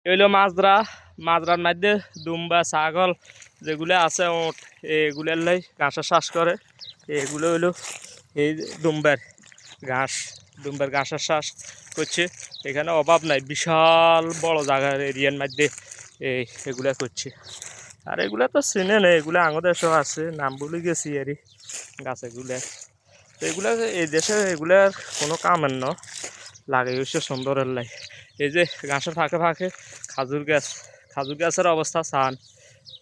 হইলো মাজরা, মাজরার মধ্যে দুম্বা ছাগল যেগুলো আছে ওট এগুলোর লাই ঘাসের শ্বাস করে। এগুলো হইলো এই দুম্বার ঘাসের শ্বাস করছে। এখানে অভাব নাই, বিশাল বড় জায়গার এরিয়ার মধ্যে এগুলা করছে। আর এগুলা তো চিনে নেই, এগুলো আমাদের দেশেও আছে, নাম বলে গেছি আরই গাছ এগুলা। তো এগুলা এই দেশে এগুলার কোনো কামের ন লাগে হচ্ছে সুন্দরের লাই। এই যে ঘাসের ফাঁকে ফাঁকে খাজুর গাছের অবস্থা চান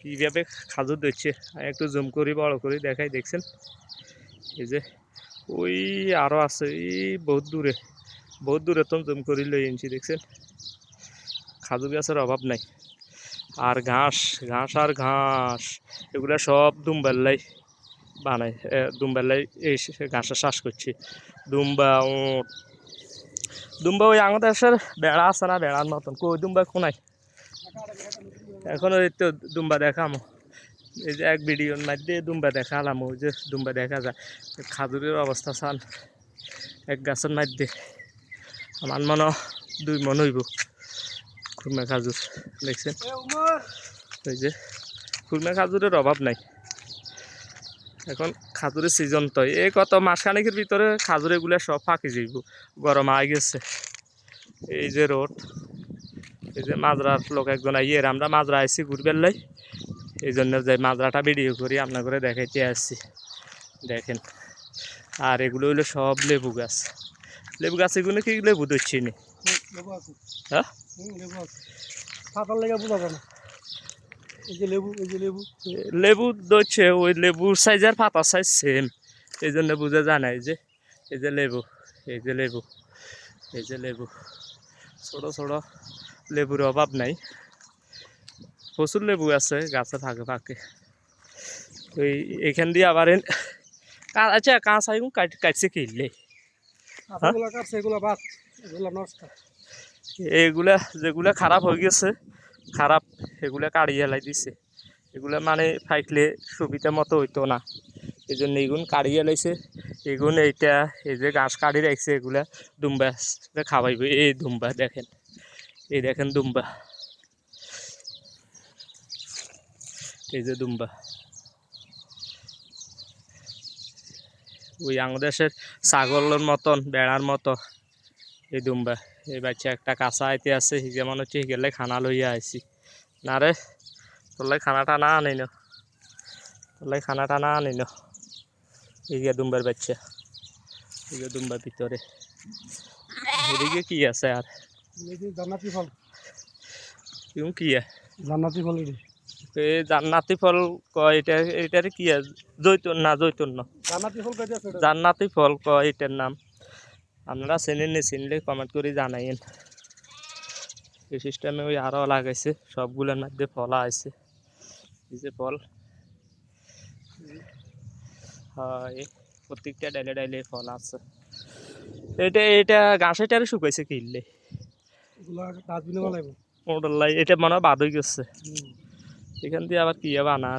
কীভাবে খাজুর দিচ্ছে। আমি একটু জুম করি বড় করি দেখাই, দেখছেন? এই যে ওই আরও আছে, এই বহুত দূরে তো জুম করি লই এনছি, দেখছেন? খাজুর গাছের অভাব নাই। আর ঘাস আর ঘাস এগুলা সব দুম্বাল্লাই বানায়, দুম্বাল্লাই এই ঘাসের শ্বাস করছে। দুম্বা ওই আমাদের দেশের বেড়া আছে না, বেড়ার মতন কই দুম্বা কোনায় এখন ওই তো দুম্বা দেখামো। এই যে এক ভিডিওর মধ্যে দুম্বা দেখালাম, ওই যে দুম্বা দেখা যায়। খাজুরের অবস্থা চান, এক গাছের মধ্যে আমার মনে 2 মন হইব খুরমা খাজুর, দেখছেন? ওই যে খুরমা খাজুরের অভাব নাই। এখন খাজুরের সিজন তো এই কত মাসখানেকের ভিতরে খাজুর এগুলো সব ফাঁকি যাইব, গরম আই গেছে। এই যে রোড, এই যে মাজরার লোক একজন আইয়ের, আমরা মাজরা আইসি ঘুরবেন লাই, এই জন্য যে মাজরাটা ভিডিও করি আপনার করে দেখাইতে আসছি, দেখেন। আর এগুলো হইলো সব লেবু গাছ এগুলো কি লেবু ধরছি নি? হ্যাঁ, লেবু ধরছে, ওই লেবুর সাইজ আর পাতার সাইজ সেম, এই জন্য বুঝে যায় না। এই যে লেবু ছোট ছোট লেবুর অভাব নাই, প্রচুর লেবু আছে গাছে ফাঁকে ফাঁকে। ওই এখান দিয়ে আবার আচ্ছা কাঁচা এগুলো কাটছে কিনলে এগুলা যেগুলা খারাপ হয়ে গেছে, খারাপ এগুলা কাড়িয়ে লাই দিছে। এগুলা মানে ফাইকলে সুবিধা মতো হইতো না, এই জন্য এগুন কাড়িয়ে লাইছে। এগুন এইটা এই যে ঘাস কাড়ি রাখছে, এগুলা দুম্বা খাওয়াইবে। এই দুম্বা দেখেন, এই দেখেন দুম্বা, এই যে দুম্বা ওই বাংলাদেশের ছাগলের মতন বেড়ার মতো এই দুম্বা। এই বাচ্চা একটা কাঁচা আইতে আছে, হিগে মনে হচ্ছে হিগেলে খানা লইয়া আইছি। না রে, তোলাই খানাটা না আনিল, এই যে দুম্বার বাচ্চা, এই যে দুম্বার ভিতরে। এদিকে কি আছে আর জান্নাতি ফল, কি জান্নাতি ফল, এই জান্নাতি ফল কয় এটা, এটার কি জৈতুন না জান্নাতি ফল কয় এটার নাম। আপনারা চেনেন নি, চিনলে কমেন্ট করে জানাইন। এই সিস্টেমে ওই আরও লাগাইছে, সবগুলোর মধ্যে ফল আছে, এই যে ফল হয় প্রত্যেকটা ডাইলে ডাইলে ফল আছে। এটা ঘাস এটারে শুকাইছে কিনলে, এটা মনে হয় বাদ হয়ে গেছে। এখান দিয়ে আবার কি বানা